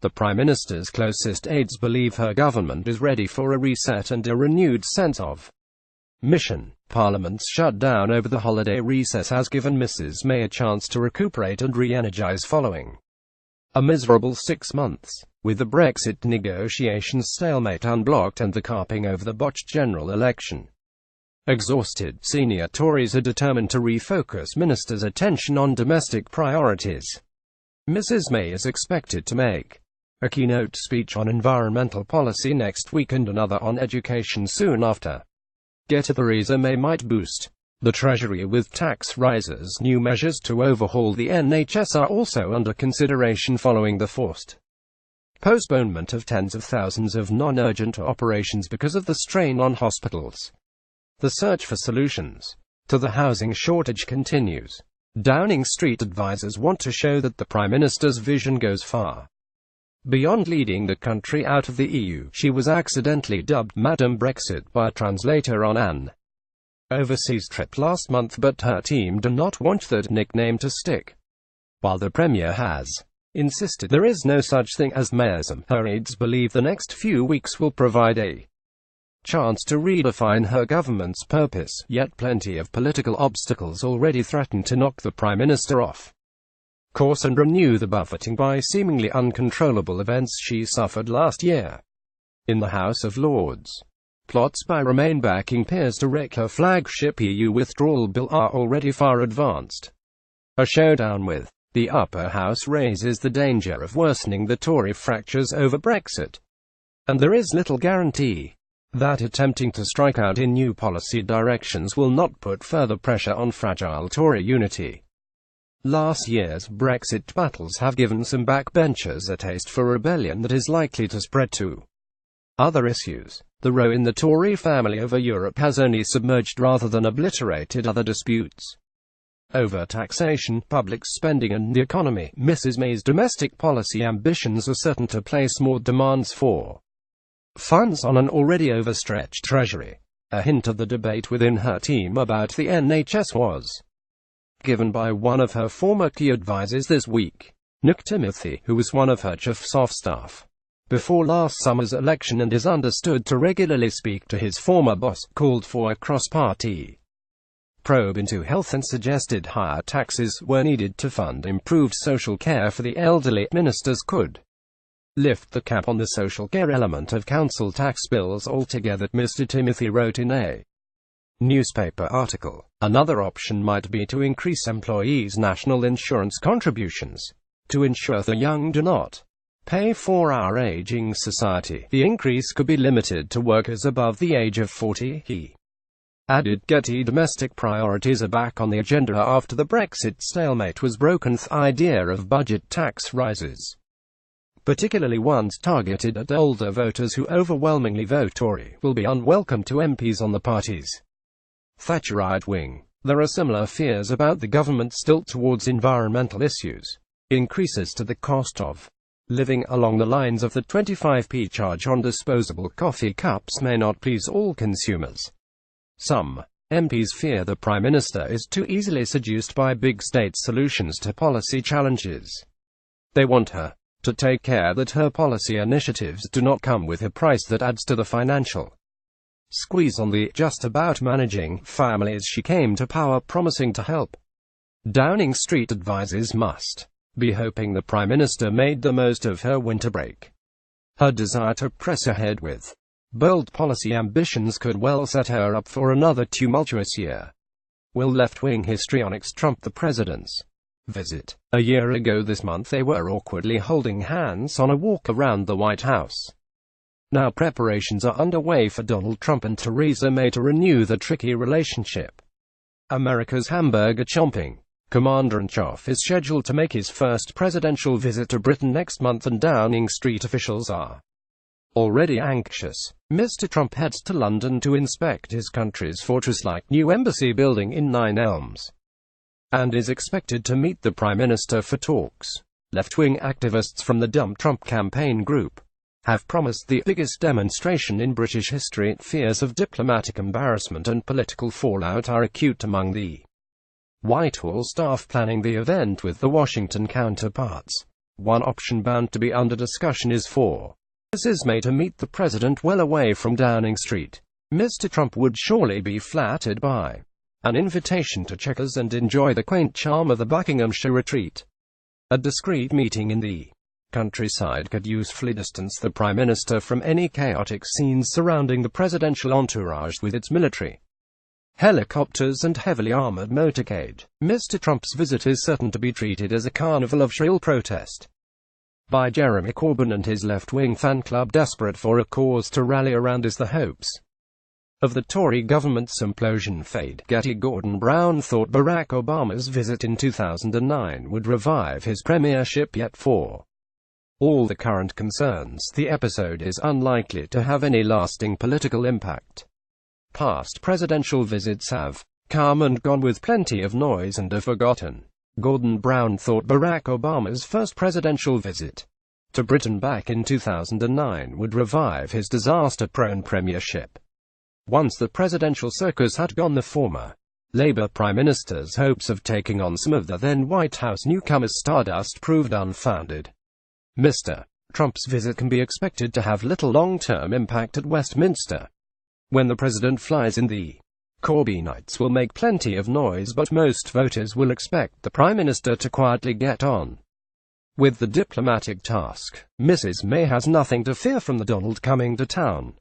The Prime Minister's closest aides believe her government is ready for a reset and a renewed sense of mission. Parliament's shutdown over the holiday recess has given Mrs. May a chance to recuperate and re-energise following a miserable 6 months, with the Brexit negotiations stalemate, unblocked, and the carping over the botched general election. Exhausted, senior Tories are determined to refocus ministers' attention on domestic priorities. Mrs. May is expected to make a keynote speech on environmental policy next week and another on education soon after. GETTYTheresa May might boost the Treasury with tax rises. New measures to overhaul the NHS are also under consideration following the forced postponement of tens of thousands of non-urgent operations because of the strain on hospitals. The search for solutions to the housing shortage continues. Downing Street advisors want to show that the Prime Minister's vision goes far beyond leading the country out of the EU. She was accidentally dubbed Madam Brexit by a translator on an overseas trip last month, but her team do not want that nickname to stick. While the Premier has insisted there is no such thing as Mayism, her aides believe the next few weeks will provide a chance to redefine her government's purpose, yet plenty of political obstacles already threaten to knock the Prime Minister off course and renew the buffeting by seemingly uncontrollable events she suffered last year. In the House of Lords, plots by Remain backing peers to wreck her flagship EU withdrawal bill are already far advanced. A showdown with the upper house raises the danger of worsening the Tory fractures over Brexit. And there is little guarantee that attempting to strike out in new policy directions will not put further pressure on fragile Tory unity. Last year's Brexit battles have given some backbenchers a taste for rebellion that is likely to spread to other issues. The row in the Tory family over Europe has only submerged rather than obliterated other disputes over taxation, public spending and the economy. Mrs. May's domestic policy ambitions are certain to place more demands for funds on an already overstretched Treasury. A hint of the debate within her team about the NHS was given by one of her former key advisors this week. Nick Timothy, who was one of her chiefs of staff before last summer's election and is understood to regularly speak to his former boss, called for a cross-party probe into health and suggested higher taxes were needed to fund improved social care for the elderly. Ministers could lift the cap on the social care element of council tax bills altogether, Mr. Timothy wrote in a newspaper article. Another option might be to increase employees' national insurance contributions to ensure the young do not pay for our aging society. The increase could be limited to workers above the age of 40, he added. Getty domestic priorities are back on the agenda after the Brexit stalemate was broken. The idea of budget tax rises, particularly ones targeted at older voters who overwhelmingly vote Tory, will be unwelcome to MPs on the party's Thatcherite wing. There are similar fears about the government's tilt towards environmental issues. Increases to the cost of living along the lines of the 25p charge on disposable coffee cups may not please all consumers. Some MPs fear the Prime Minister is too easily seduced by big state solutions to policy challenges. They want her to take care that her policy initiatives do not come with a price that adds to the financial squeeze on the just-about-managing families she came to power promising to help. Downing Street advisors must be hoping the Prime Minister made the most of her winter break. Her desire to press ahead with bold policy ambitions could well set her up for another tumultuous year. Will left-wing histrionics trump the president's visit? A year ago this month they were awkwardly holding hands on a walk around the White House. Now preparations are underway for Donald Trump and Theresa May to renew the tricky relationship. America's hamburger-chomping Commander-in-Chief is scheduled to make his first presidential visit to Britain next month, and Downing Street officials are already anxious. Mr. Trump heads to London to inspect his country's fortress-like new embassy building in Nine Elms, and is expected to meet the Prime Minister for talks. Left-wing activists from the Dump Trump campaign group have promised the biggest demonstration in British history. Fears of diplomatic embarrassment and political fallout are acute among the Whitehall staff planning the event with the Washington counterparts. One option bound to be under discussion is for Mrs. May to meet the president well away from Downing Street. Mr. Trump would surely be flattered by an invitation to Chequers and enjoy the quaint charm of the Buckinghamshire retreat. A discreet meeting in the countryside could usefully distance the Prime Minister from any chaotic scenes surrounding the presidential entourage with its military helicopters and heavily armored motorcade. Mr. Trump's visit is certain to be treated as a carnival of shrill protest by Jeremy Corbyn and his left-wing fan club, desperate for a cause to rally around as the hopes of the Tory government's implosion fade. Getty. Gordon Brown thought Barack Obama's visit in 2009 would revive his premiership, yet for all the current concerns, the episode is unlikely to have any lasting political impact. Past presidential visits have come and gone with plenty of noise and are forgotten. Gordon Brown thought Barack Obama's first presidential visit to Britain back in 2009 would revive his disaster-prone premiership. Once the presidential circus had gone, the former Labour Prime Minister's hopes of taking on some of the then White House newcomers' stardust proved unfounded. Mr. Trump's visit can be expected to have little long-term impact at Westminster. When the president flies in, the Corbynites will make plenty of noise, but most voters will expect the Prime Minister to quietly get on with the diplomatic task. Mrs. May has nothing to fear from the Donald coming to town.